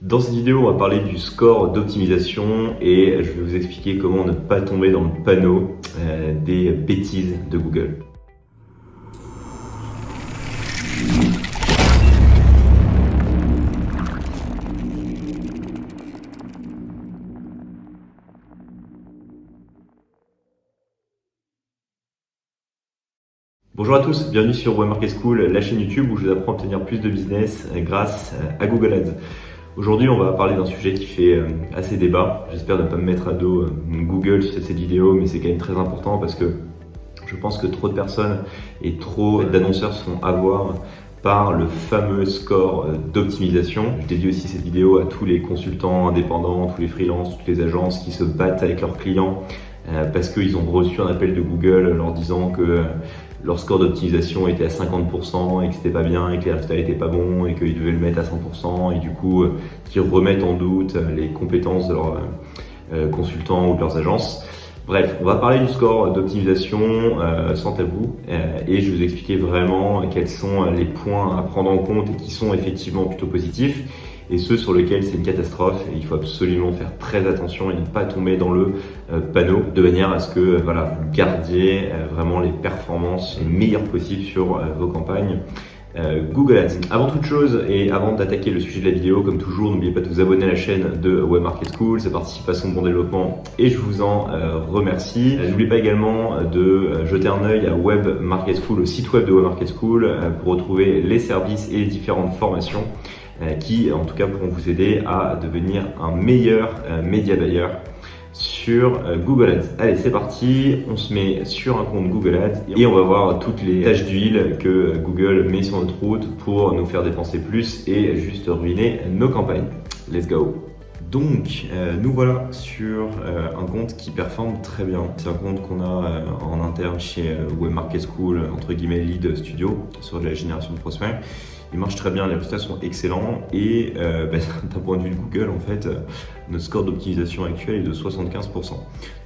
Dans cette vidéo, on va parler du score d'optimisation et je vais vous expliquer comment ne pas tomber dans le panneau des bêtises de Google. Bonjour à tous, bienvenue sur Web Market School, la chaîne YouTube où je vous apprends à obtenir plus de business grâce à Google Ads. Aujourd'hui, on va parler d'un sujet qui fait assez débat. J'espère ne pas me mettre à dos Google sur cette vidéo, mais c'est quand même très important parce que je pense que trop de personnes et trop d'annonceurs se font avoir par le fameux score d'optimisation. Je dédie aussi cette vidéo à tous les consultants indépendants, tous les freelances, toutes les agences qui se battent avec leurs clients parce qu'ils ont reçu un appel de Google leur disant que leur score d'optimisation était à 50% et que c'était pas bien et que les résultats étaient pas bons et qu'ils devaient le mettre à 100% et du coup qu'ils remettent en doute les compétences de leurs consultants ou de leurs agences. Bref, on va parler du score d'optimisation sans tabou et je vais vous expliquer vraiment quels sont les points à prendre en compte et qui sont effectivement plutôt positifs et ceux sur lesquels c'est une catastrophe et il faut absolument faire très attention et ne pas tomber dans le panneau de manière à ce que vous gardiez vraiment les performances les meilleures possibles sur vos campagnes Google Ads. Avant toute chose et avant d'attaquer le sujet de la vidéo, comme toujours, n'oubliez pas de vous abonner à la chaîne de Web Market School, ça participe à son bon développement et je vous en remercie. N'oubliez pas également de jeter un œil à Web Market School, au site web de Web Market School, pour retrouver les services et les différentes formations qui, en tout cas, pourront vous aider à devenir un meilleur média buyer sur Google Ads. Allez, c'est parti, on se met sur un compte Google Ads et on va voir toutes les taches d'huile que Google met sur notre route pour nous faire dépenser plus et juste ruiner nos campagnes. Let's go! Donc, nous voilà sur un compte qui performe très bien. C'est un compte qu'on a en interne chez Web Market School, entre guillemets Lead Studio, sur de la génération de prospects. Il marche très bien, les résultats sont excellents et d'un point de vue de Google, en fait, notre score d'optimisation actuel est de 75%.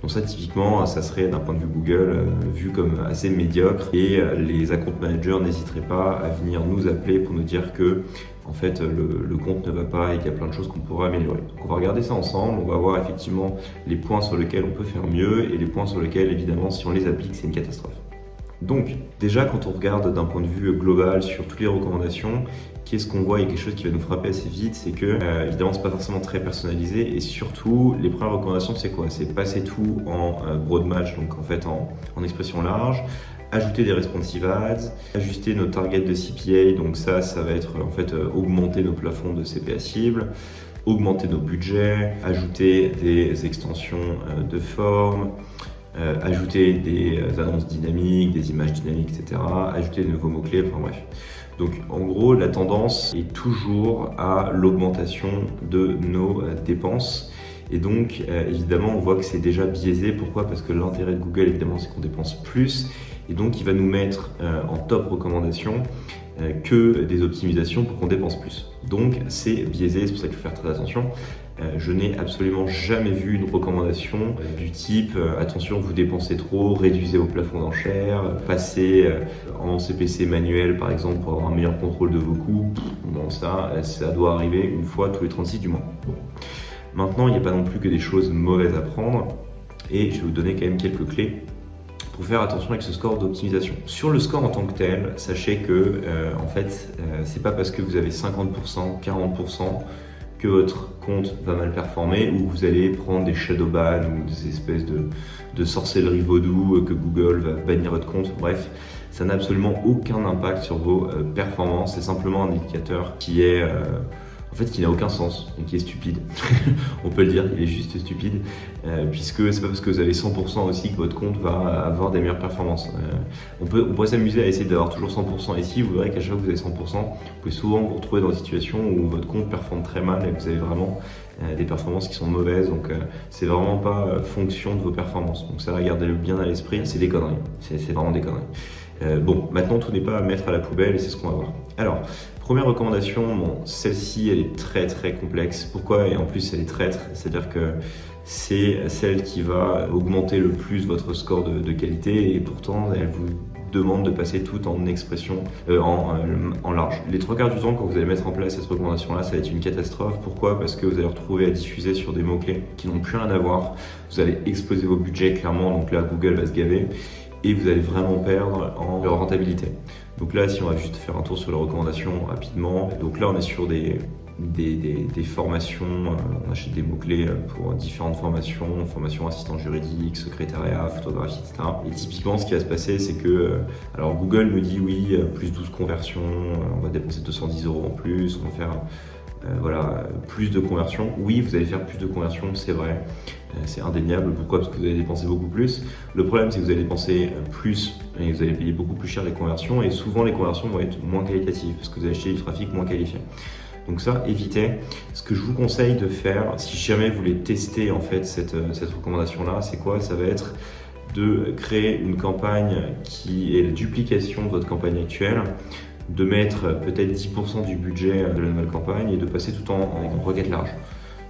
Donc ça, typiquement, ça serait d'un point de vue Google vu comme assez médiocre et les account managers n'hésiteraient pas à venir nous appeler pour nous dire que en fait, le compte ne va pas et qu'il y a plein de choses qu'on pourrait améliorer. Donc on va regarder ça ensemble, on va voir effectivement les points sur lesquels on peut faire mieux et les points sur lesquels, évidemment, si on les applique, c'est une catastrophe. Donc, déjà, quand on regarde d'un point de vue global sur toutes les recommandations, qu'est-ce qu'on voit? Il y a quelque chose qui va nous frapper assez vite, c'est que, évidemment, c'est pas forcément très personnalisé et surtout, les premières recommandations, c'est quoi? C'est passer tout en broad match, donc en fait en expression large, ajouter des responsive ads, ajuster nos targets de CPA, donc ça va être en fait augmenter nos plafonds de CPA cible, augmenter nos budgets, ajouter des extensions de forme, ajouter des annonces dynamiques, des images dynamiques, etc. Ajouter de nouveaux mots-clés, enfin bref. Donc en gros, la tendance est toujours à l'augmentation de nos dépenses. Et donc évidemment, on voit que c'est déjà biaisé. Pourquoi? Parce que l'intérêt de Google, évidemment, c'est qu'on dépense plus. Et donc il va nous mettre en top recommandation que des optimisations pour qu'on dépense plus. Donc c'est biaisé, c'est pour ça qu'il faut faire très attention. Je n'ai absolument jamais vu une recommandation du type attention, vous dépensez trop, réduisez vos plafonds d'enchères, passez en CPC manuel par exemple pour avoir un meilleur contrôle de vos coûts. Bon, ça doit arriver une fois tous les 36 du mois. Bon. Maintenant, il n'y a pas non plus que des choses mauvaises à prendre et je vais vous donner quand même quelques clés pour faire attention avec ce score d'optimisation. Sur le score en tant que tel, sachez que en fait, c'est pas parce que vous avez 50%, 40% que votre compte va mal performer ou vous allez prendre des shadow bans ou des espèces de sorcellerie vaudou que Google va bannir votre compte. Bref, ça n'a absolument aucun impact sur vos performances. C'est simplement un indicateur qui est qui n'a aucun sens et qui est stupide. On peut le dire, il est juste stupide puisque c'est pas parce que vous avez 100% aussi que votre compte va avoir des meilleures performances. On pourrait s'amuser à essayer d'avoir toujours 100% ici, vous verrez qu'à chaque fois que vous avez 100%, vous pouvez souvent vous retrouver dans des situations où votre compte performe très mal et vous avez vraiment des performances qui sont mauvaises, donc c'est vraiment pas fonction de vos performances. Donc ça, gardez-le bien à l'esprit, c'est des conneries, c'est vraiment des conneries. Bon, maintenant tout n'est pas à mettre à la poubelle et c'est ce qu'on va voir. Alors, première recommandation, bon, celle-ci elle est très très complexe. Pourquoi? Et en plus elle est traître, c'est-à-dire que c'est celle qui va augmenter le plus votre score de qualité et pourtant elle vous demande de passer tout en expression, en large. Les 3/4 du temps, quand vous allez mettre en place cette recommandation-là, ça va être une catastrophe. Pourquoi? Parce que vous allez retrouver à diffuser sur des mots-clés qui n'ont plus rien à voir. Vous allez exploser vos budgets clairement, donc là Google va se gaver et vous allez vraiment perdre en rentabilité. Donc là, si on va juste faire un tour sur les recommandations rapidement, donc là on est sur des formations, on achète des mots-clés pour différentes formations, formation assistant juridique, secrétariat, photographie, etc. Et typiquement, ce qui va se passer, c'est que, alors Google me dit oui, plus 12 conversions, on va dépenser 210 € en plus, on va faire plus de conversions. Oui, vous allez faire plus de conversions, c'est vrai, c'est indéniable. Pourquoi? Parce que vous allez dépenser beaucoup plus. Le problème, c'est que vous allez dépenser plus et vous allez payer beaucoup plus cher les conversions, et souvent les conversions vont être moins qualitatives parce que vous allez acheter du trafic moins qualifié. Donc ça, évitez. Ce que je vous conseille de faire, si jamais vous voulez tester en fait cette recommandation-là, c'est quoi? Ça va être de créer une campagne qui est la duplication de votre campagne actuelle, de mettre peut-être 10% du budget de la nouvelle campagne et de passer tout en requête large.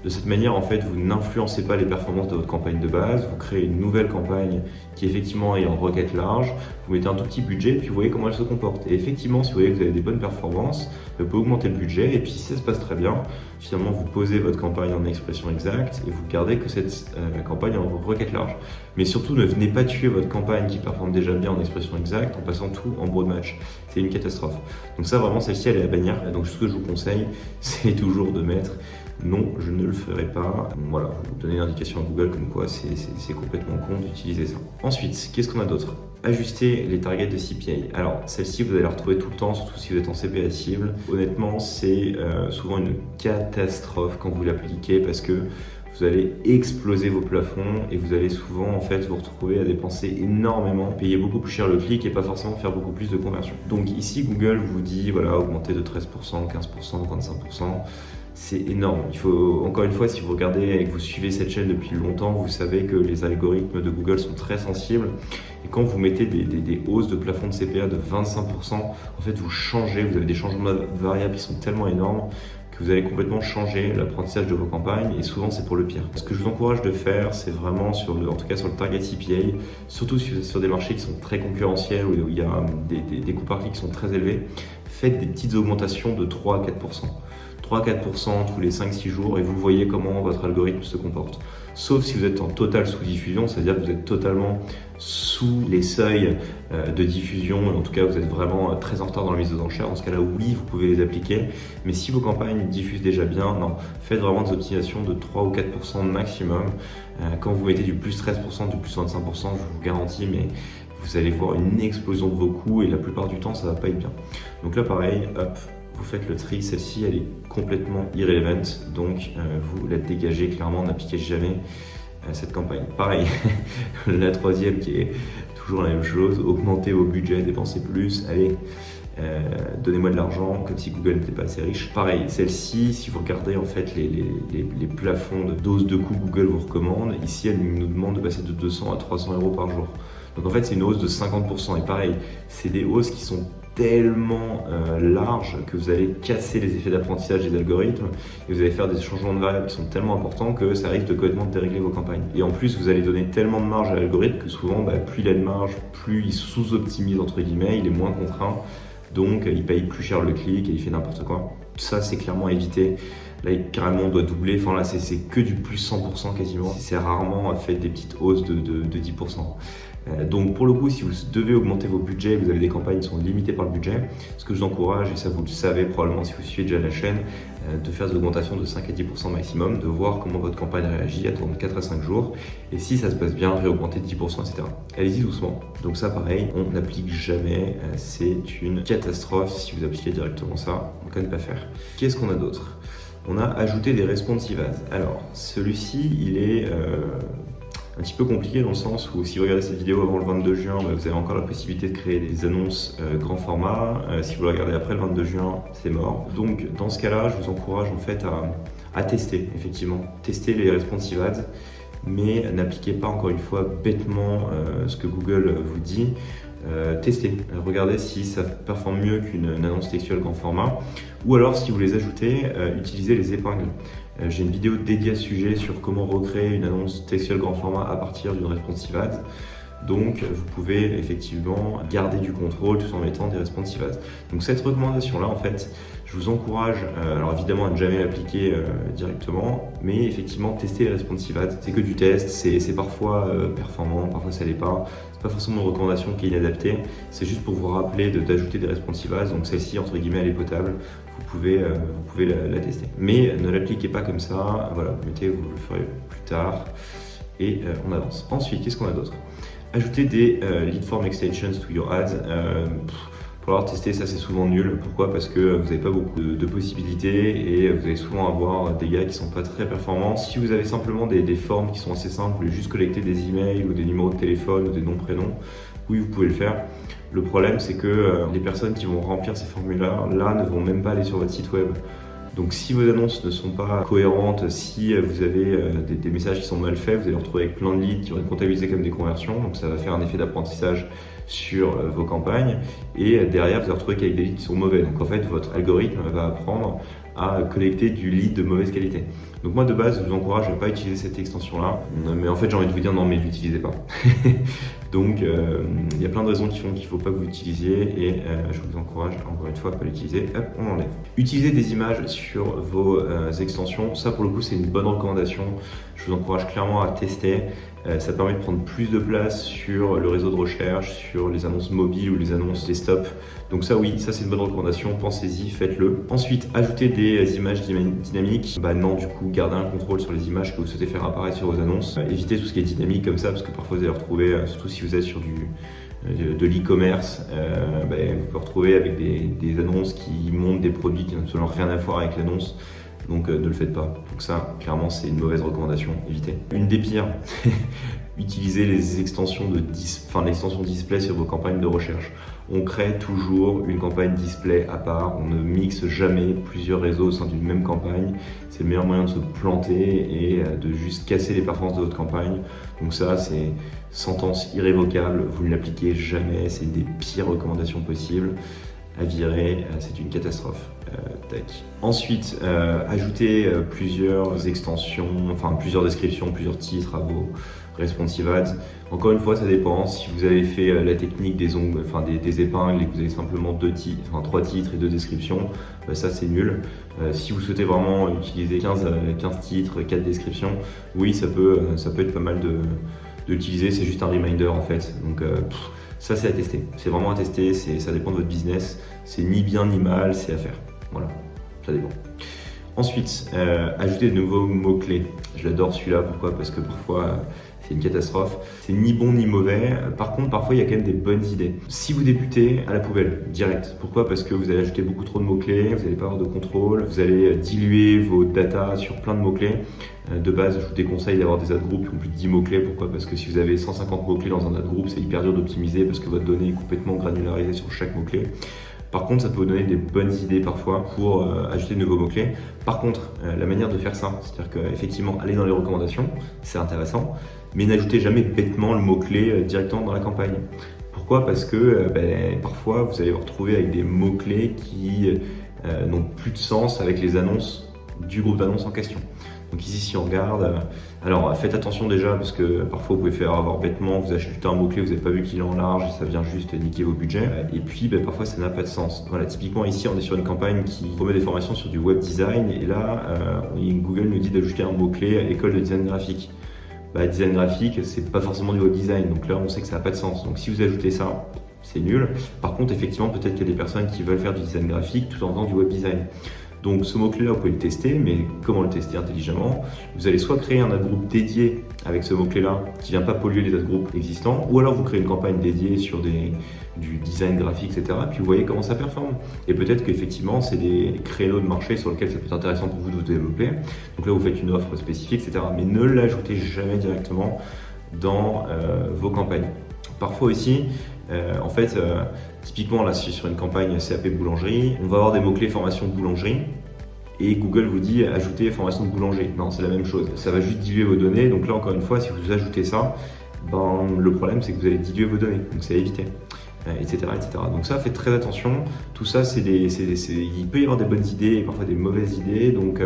De cette manière, en fait, vous n'influencez pas les performances de votre campagne de base, vous créez une nouvelle campagne qui effectivement est en requête large, vous mettez un tout petit budget, puis vous voyez comment elle se comporte. Et effectivement, si vous voyez que vous avez des bonnes performances, vous pouvez augmenter le budget, et puis si ça se passe très bien, finalement vous posez votre campagne en expression exacte et vous gardez que cette campagne en requête large. Mais surtout, ne venez pas tuer votre campagne qui performe déjà bien en expression exacte en passant tout en broad match. C'est une catastrophe. Donc ça, vraiment, celle-ci, elle est à bannir. Donc ce que je vous conseille, c'est toujours de mettre non, je ne le ferai pas. Voilà, vous donnez une indication à Google comme quoi c'est complètement con d'utiliser ça. Ensuite, qu'est-ce qu'on a d'autre? Ajuster les targets de CPA. Alors, celle-ci, vous allez la retrouver tout le temps, surtout si vous êtes en CPA cible. Honnêtement, c'est souvent une catastrophe quand vous l'appliquez parce que vous allez exploser vos plafonds et vous allez souvent en fait vous retrouver à dépenser énormément, payer beaucoup plus cher le clic et pas forcément faire beaucoup plus de conversions. Donc ici, Google vous dit voilà, augmenter de 13%, 15%, 25%. C'est énorme. Il faut, encore une fois, si vous regardez et que vous suivez cette chaîne depuis longtemps, vous savez que les algorithmes de Google sont très sensibles. Et quand vous mettez des hausses de plafond de CPA de 25%, en fait, vous changez, vous avez des changements de variables qui sont tellement énormes que vous allez complètement changer l'apprentissage de vos campagnes, et souvent c'est pour le pire. Ce que je vous encourage de faire, c'est vraiment en tout cas sur le target CPA, surtout si vous êtes sur des marchés qui sont très concurrentiels, où il y a des coûts par clic qui sont très élevés, faites des petites augmentations de 3 à 4%. 3 à 4% tous les 5-6 jours et vous voyez comment votre algorithme se comporte. Sauf si vous êtes en totale sous-diffusion, c'est-à-dire que vous êtes totalement sous les seuils de diffusion, en tout cas vous êtes vraiment très en retard dans la mise aux enchères. Dans ce cas-là, oui, vous pouvez les appliquer, mais si vos campagnes diffusent déjà bien, non, faites vraiment des optimisations de 3 ou 4% maximum. Quand vous mettez du plus 13%, du plus 25%, je vous garantis, mais vous allez voir une explosion de vos coûts et la plupart du temps, ça va pas être bien. Donc là, pareil, hop, vous faites le tri, celle-ci elle est complètement irrelevant, donc vous la dégagez clairement, n'appliquez jamais cette campagne. Pareil, la troisième qui est toujours la même chose, augmentez vos budgets, dépensez plus, allez, donnez-moi de l'argent, comme si Google n'était pas assez riche. Pareil, celle-ci, si vous regardez en fait les plafonds de dose de coût Google vous recommande, ici elle nous demande de passer de 200 à 300 € par jour. Donc en fait c'est une hausse de 50%, et pareil, c'est des hausses qui sont tellement large que vous allez casser les effets d'apprentissage des algorithmes et vous allez faire des changements de variables qui sont tellement importants que ça risque de complètement dérégler vos campagnes. Et en plus, vous allez donner tellement de marge à l'algorithme que souvent, plus il a de marge, plus il sous-optimise entre guillemets, il est moins contraint, donc il paye plus cher le clic et il fait n'importe quoi. Ça, c'est clairement à éviter. Là, carrément, on doit doubler. Enfin là, c'est que du plus 100% quasiment. C'est rarement fait des petites hausses de 10%. Donc pour le coup, si vous devez augmenter vos budgets, vous avez des campagnes qui sont limitées par le budget, ce que je vous encourage, et ça vous le savez probablement si vous suivez déjà la chaîne, de faire des augmentations de 5 à 10% maximum, de voir comment votre campagne réagit, attendre 4 à 5 jours, et si ça se passe bien, réaugmenter de 10%, etc. Allez-y doucement. Donc ça pareil, on n'applique jamais, c'est une catastrophe si vous appliquez directement ça, donc à ne pas faire. Qu'est-ce qu'on a d'autre? On a ajouté des responsive ads. Alors celui-ci, il est un petit peu compliqué dans le sens où si vous regardez cette vidéo avant le 22 juin, vous avez encore la possibilité de créer des annonces grand format. Si vous le regardez après le 22 juin, c'est mort. Donc dans ce cas-là, je vous encourage en fait à tester, effectivement. Tester les responsive ads, mais n'appliquez pas encore une fois bêtement ce que Google vous dit. Testez, regardez si ça performe mieux qu'une annonce textuelle grand format, ou alors si vous les ajoutez, utilisez les épingles. J'ai une vidéo dédiée à ce sujet sur comment recréer une annonce textuelle grand format à partir d'une responsive ad. Donc vous pouvez effectivement garder du contrôle tout en mettant des responsive ads. Donc cette recommandation là en fait, je vous encourage, alors évidemment à ne jamais l'appliquer directement, mais effectivement tester les responsive ads. C'est que du test, c'est parfois performant, parfois ça l'est pas. C'est pas forcément une recommandation qui est inadaptée, c'est juste pour vous rappeler d'ajouter des responsive ads. Donc celle-ci entre guillemets elle est potable. Vous pouvez la tester. Mais ne l'appliquez pas comme ça, voilà, vous mettez, vous le ferez plus tard et on avance. Ensuite, qu'est-ce qu'on a d'autre? Ajouter des lead form extensions to your ads. Pour avoir testé ça, c'est souvent nul. Pourquoi? Parce que vous n'avez pas beaucoup de possibilités et vous allez souvent avoir des gars qui sont pas très performants. Si vous avez simplement des formes qui sont assez simples, vous voulez juste collecter des emails ou des numéros de téléphone ou des noms, prénoms, oui, vous pouvez le faire. Le problème, c'est que les personnes qui vont remplir ces formulaires-là ne vont même pas aller sur votre site web. Donc si vos annonces ne sont pas cohérentes, si vous avez des messages qui sont mal faits, vous allez vous retrouver avec plein de leads qui vont être comptabilisés comme des conversions. Donc ça va faire un effet d'apprentissage sur vos campagnes. Et derrière, vous allez vous retrouver avec des leads qui sont mauvais. Donc en fait, votre algorithme va apprendre à collecter du lead de mauvaise qualité. Donc moi de base, je vous encourage à ne pas utiliser cette extension-là. Mais en fait, j'ai envie de vous dire non, mais l'utilisez pas. Donc il y a plein de raisons qui font qu'il ne faut pas que vous l'utilisiez et je vous encourage encore une fois à ne pas l'utiliser. Hop, on enlève. Utilisez des images sur vos extensions. Ça pour le coup, c'est une bonne recommandation. Je vous encourage clairement à tester. Ça permet de prendre plus de place sur le réseau de recherche, sur les annonces mobiles ou les annonces desktop. Donc ça oui, ça c'est une bonne recommandation, pensez-y, faites-le. Ensuite, ajoutez des images dynamiques. Non, du coup, gardez un contrôle sur les images que vous souhaitez faire apparaître sur vos annonces. Évitez tout ce qui est dynamique comme ça, parce que parfois vous allez retrouver, surtout si vous êtes sur de l'e-commerce, vous pouvez retrouver avec des annonces qui montrent des produits qui n'ont absolument rien à voir avec l'annonce. Donc ne le faites pas. Donc ça, clairement, c'est une mauvaise recommandation. Évitez. Une des pires, utilisez les extensions l'extension display sur vos campagnes de recherche. On crée toujours une campagne display à part. On ne mixe jamais plusieurs réseaux au sein d'une même campagne. C'est le meilleur moyen de se planter et de juste casser les performances de votre campagne. Donc ça, c'est sentence irrévocable. Vous ne l'appliquez jamais. C'est une des pires recommandations possibles. À virer, c'est une catastrophe. Ensuite, ajoutez plusieurs extensions, plusieurs descriptions, plusieurs titres à vos responsive ads. Encore une fois, ça dépend. Si vous avez fait la technique des épingles et que vous avez simplement 3 titres et 2 descriptions, ça c'est nul. Si vous souhaitez vraiment utiliser 15 titres, 4 descriptions, oui, ça peut être pas mal de l'utiliser. C'est juste un reminder en fait. Donc ça c'est à tester. C'est vraiment à tester. Ça dépend de votre business. C'est ni bien ni mal, c'est à faire. Voilà, ça dépend. Ensuite, ajouter de nouveaux mots-clés. Je l'adore celui-là, pourquoi? Parce que parfois, c'est une catastrophe. C'est ni bon ni mauvais. Par contre, parfois, il y a quand même des bonnes idées. Si vous débutez, à la poubelle, direct. Pourquoi? Parce que vous allez ajouter beaucoup trop de mots-clés, vous n'allez pas avoir de contrôle, vous allez diluer vos datas sur plein de mots-clés. De base, je vous déconseille d'avoir des ad groups qui ont plus de 10 mots-clés. Pourquoi? Parce que si vous avez 150 mots-clés dans un ad group, c'est hyper dur d'optimiser parce que votre donnée est complètement granularisée sur chaque mot-clé. Par contre, ça peut vous donner des bonnes idées parfois pour ajouter de nouveaux mots-clés. Par contre, la manière de faire ça, c'est-à-dire qu'effectivement, aller dans les recommandations, c'est intéressant, mais n'ajoutez jamais bêtement le mot-clé directement dans la campagne. Pourquoi? Parce que parfois, vous allez vous retrouver avec des mots-clés qui n'ont plus de sens avec les annonces du groupe d'annonces en question. Donc ici, si on regarde, alors faites attention déjà parce que parfois vous pouvez faire avoir bêtement, vous achetez un mot-clé, vous n'avez pas vu qu'il est en large et ça vient juste niquer vos budgets. Et puis parfois ça n'a pas de sens. Voilà, typiquement ici on est sur une campagne qui promet des formations sur du web design et là Google nous dit d'ajouter un mot-clé école de design graphique. Design graphique, c'est pas forcément du web design, donc là on sait que ça n'a pas de sens. Donc si vous ajoutez ça, c'est nul. Par contre, effectivement, peut-être qu'il y a des personnes qui veulent faire du design graphique tout en faisant du web design. Donc ce mot-clé-là, vous pouvez le tester, mais comment le tester intelligemment? Vous allez soit créer un ad group dédié avec ce mot-clé-là qui ne vient pas polluer les ad groups existants, ou alors vous créez une campagne dédiée sur du design graphique, etc. Puis vous voyez comment ça performe. Et peut-être qu'effectivement, c'est des créneaux de marché sur lesquels ça peut être intéressant pour vous de vous développer. Donc là, vous faites une offre spécifique, etc. Mais ne l'ajoutez jamais directement dans vos campagnes. Parfois aussi, typiquement là, sur une campagne CAP boulangerie, on va avoir des mots-clés formation boulangerie et Google vous dit ajoutez formation de boulanger. Non, c'est la même chose. Ça va juste diluer vos données. Donc là, encore une fois, si vous ajoutez ça, le problème c'est que vous allez diluer vos données. Donc c'est à éviter. etc., etc. Donc ça, faites très attention. Tout ça, il peut y avoir des bonnes idées et parfois des mauvaises idées. Donc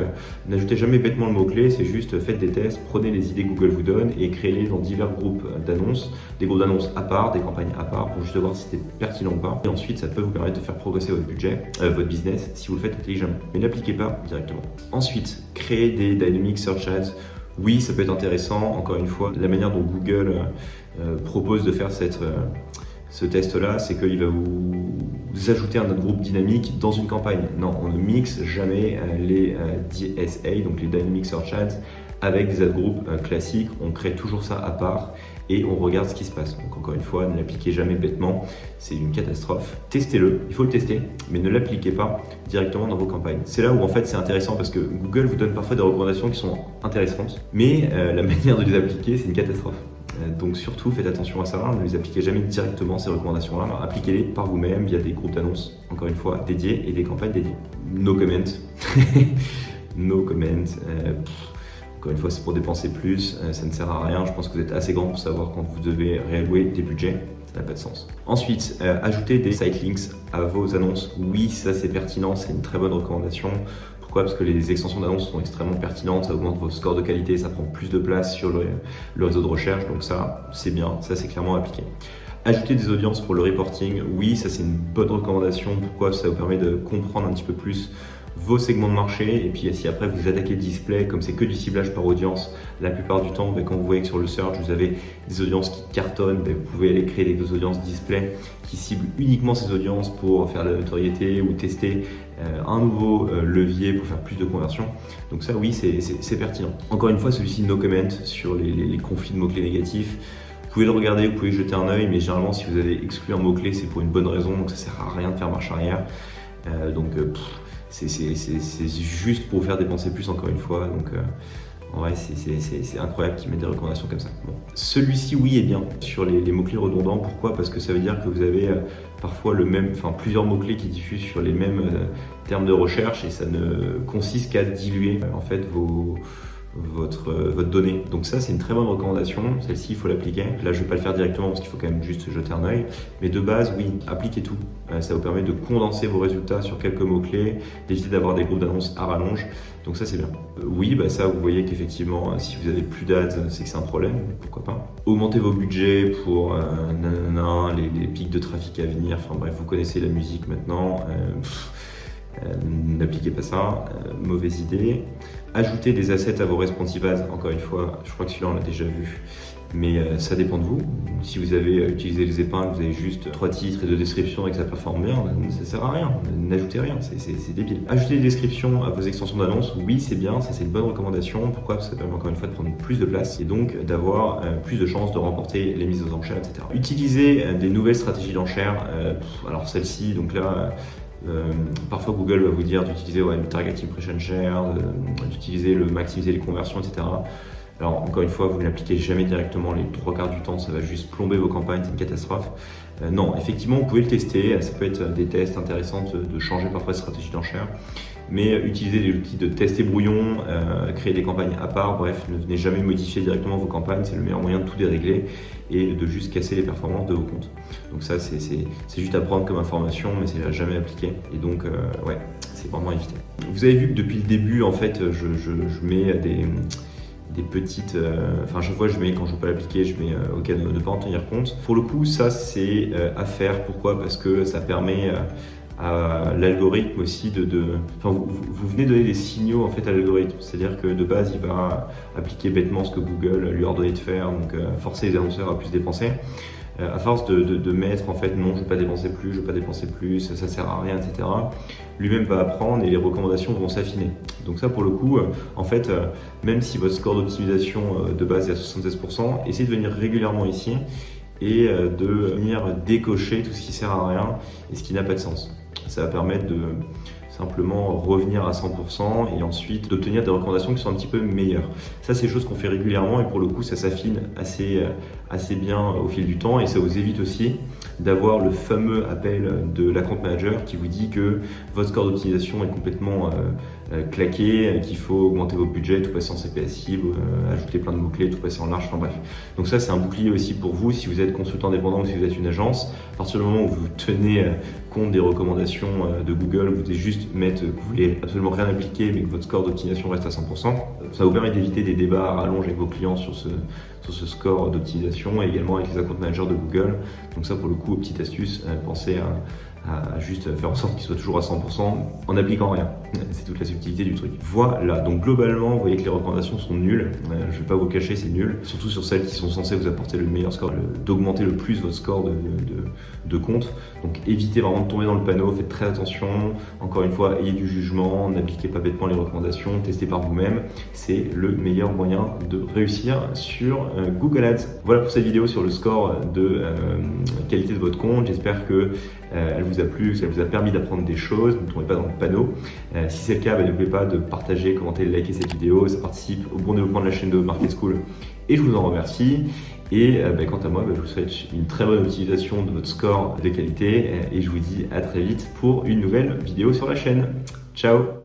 n'ajoutez jamais bêtement le mot-clé, c'est juste faites des tests, prenez les idées que Google vous donne et créez-les dans divers groupes d'annonces, des groupes d'annonces à part, des campagnes à part pour juste voir si c'est pertinent ou pas. Et ensuite, ça peut vous permettre de faire progresser votre budget, votre business, si vous le faites intelligemment. Mais n'appliquez pas directement. Ensuite, créez des Dynamic Search Ads. Oui, ça peut être intéressant. Encore une fois, la manière dont Google propose de faire ce test-là, c'est qu'il va vous ajouter un autre groupe dynamique dans une campagne. Non, on ne mixe jamais les DSA, donc les Dynamic Search Ads, avec des ad groupes classiques. On crée toujours ça à part et on regarde ce qui se passe. Donc encore une fois, ne l'appliquez jamais bêtement, c'est une catastrophe. Testez-le, il faut le tester, mais ne l'appliquez pas directement dans vos campagnes. C'est là où en fait c'est intéressant parce que Google vous donne parfois des recommandations qui sont intéressantes, mais la manière de les appliquer, c'est une catastrophe. Donc surtout faites attention à ça, ne les appliquez jamais directement ces recommandations-là, appliquez-les par vous-même via des groupes d'annonces, encore une fois dédiés et des campagnes dédiées. No comment, no comment. Encore une fois, c'est pour dépenser plus, ça ne sert à rien. Je pense que vous êtes assez grand pour savoir quand vous devez réallouer des budgets, ça n'a pas de sens. Ensuite, ajoutez des site links à vos annonces. Oui, ça c'est pertinent, c'est une très bonne recommandation. Pourquoi ? Parce que les extensions d'annonces sont extrêmement pertinentes, ça augmente vos scores de qualité, ça prend plus de place sur le réseau de recherche, donc ça c'est bien, ça c'est clairement appliqué. Ajouter des audiences pour le reporting, oui, ça c'est une bonne recommandation. Pourquoi ? Ça vous permet de comprendre un petit peu plus vos segments de marché et puis si après vous attaquez le display, comme c'est que du ciblage par audience, la plupart du temps, quand vous voyez que sur le search vous avez des audiences qui cartonnent, vous pouvez aller créer des audiences display qui ciblent uniquement ces audiences pour faire de la notoriété ou tester un nouveau levier pour faire plus de conversions. Donc ça oui, c'est pertinent. Encore une fois, celui-ci no comment sur les conflits de mots-clés négatifs. Vous pouvez le regarder, vous pouvez y jeter un œil, mais généralement si vous avez exclu un mot-clé, c'est pour une bonne raison, donc ça sert à rien de faire marche arrière. C'est juste pour vous faire dépenser plus, encore une fois. Donc en vrai, c'est incroyable qu'ils mettent des recommandations comme ça. Bon. Celui-ci, oui, est bien sur les mots-clés redondants. Pourquoi ? Parce que ça veut dire que vous avez parfois plusieurs mots-clés qui diffusent sur les mêmes termes de recherche et ça ne consiste qu'à diluer en fait votre donnée. Donc ça, c'est une très bonne recommandation. Celle-ci, il faut l'appliquer. Là, je ne vais pas le faire directement parce qu'il faut quand même juste jeter un œil. Mais de base, oui, appliquez tout. Ça vous permet de condenser vos résultats sur quelques mots-clés, d'éviter d'avoir des groupes d'annonces à rallonge. Donc ça, c'est bien. Oui, ça, vous voyez qu'effectivement, si vous avez plus d'ads, c'est que c'est un problème. Pourquoi pas. Augmentez vos budgets pour les pics de trafic à venir. Enfin bref, vous connaissez la musique maintenant. N'appliquez pas ça, mauvaise idée. Ajoutez des assets à vos responsive ads, encore une fois, je crois que celui-là on l'a déjà vu, mais ça dépend de vous. Si vous avez utilisé les épingles, vous avez juste 3 titres et 2 descriptions et que ça performe bien, ça sert à rien, n'ajoutez rien, c'est débile. Ajoutez des descriptions à vos extensions d'annonces, oui c'est bien, ça c'est une bonne recommandation. Pourquoi ? Parce que ça permet encore une fois de prendre plus de place et donc d'avoir plus de chances de remporter les mises aux enchères, etc. Utilisez des nouvelles stratégies d'enchères, alors celle-ci, donc là, parfois Google va vous dire d'utiliser le target impression share, d'utiliser maximiser les conversions, etc. Alors encore une fois, vous ne l'appliquez jamais directement les 3/4 du temps, ça va juste plomber vos campagnes, c'est une catastrophe. Non, effectivement, vous pouvez le tester, ça peut être des tests intéressants de changer parfois de stratégie d'enchère, mais utilisez des outils de test et brouillon, créer des campagnes à part, bref, ne venez jamais modifier directement vos campagnes, c'est le meilleur moyen de tout dérégler et de juste casser les performances de vos comptes. Donc ça, c'est juste à prendre comme information, mais c'est jamais appliqué. Et donc, c'est vraiment à éviter. Vous avez vu que depuis le début, en fait, je mets des petites... à chaque fois, quand je ne veux pas l'appliquer, je mets OK, ne pas en tenir compte. Pour le coup, ça, c'est à faire. Pourquoi ? Parce que ça permet... à l'algorithme aussi vous venez donner des signaux en fait à l'algorithme, c'est-à-dire que de base il va appliquer bêtement ce que Google lui a ordonné de faire, donc forcer les annonceurs à plus dépenser. À force de mettre en fait non, je ne veux pas dépenser plus, ça sert à rien, etc. Lui-même va apprendre et les recommandations vont s'affiner. Donc ça pour le coup, en fait, même si votre score d'optimisation de base est à 76%, essayez de venir régulièrement ici et de venir décocher tout ce qui sert à rien et ce qui n'a pas de sens. Ça va permettre de simplement revenir à 100% et ensuite d'obtenir des recommandations qui sont un petit peu meilleures. Ça, c'est des choses qu'on fait régulièrement et pour le coup, ça s'affine assez bien au fil du temps et ça vous évite aussi d'avoir le fameux appel de l'account manager qui vous dit que votre score d'optimisation est complètement claquer, qu'il faut augmenter vos budgets, tout passer en CPA cible, ajouter plein de mots-clés, tout passer en large, enfin bref. Donc ça, c'est un bouclier aussi pour vous si vous êtes consultant indépendant ou si vous êtes une agence. À partir du moment où vous tenez compte des recommandations de Google, vous devez juste mettre que vous voulez absolument rien appliquer mais que votre score d'optimisation reste à 100%. Ça vous permet d'éviter des débats à rallonge avec vos clients sur ce score d'optimisation et également avec les account managers de Google. Donc ça, pour le coup, petite astuce, pensez à juste faire en sorte qu'il soit toujours à 100% en n'appliquant rien. C'est toute la subtilité du truc. Voilà, donc globalement, vous voyez que les recommandations sont nulles. Je vais pas vous cacher, c'est nul. Surtout sur celles qui sont censées vous apporter le meilleur score, d'augmenter le plus votre score de compte. Donc évitez vraiment de tomber dans le panneau, faites très attention. Encore une fois, ayez du jugement, n'appliquez pas bêtement les recommandations, testez par vous-même. C'est le meilleur moyen de réussir sur Google Ads. Voilà pour cette vidéo sur le score de qualité de votre compte. J'espère que elle vous a plu, que ça vous a permis d'apprendre des choses, ne tombez pas dans le panneau. Si c'est le cas, n'oubliez pas de partager, commenter, liker cette vidéo, ça participe au bon développement de la chaîne de Market School et je vous en remercie. Et quant à moi, je vous souhaite une très bonne utilisation de votre score de qualité et je vous dis à très vite pour une nouvelle vidéo sur la chaîne. Ciao!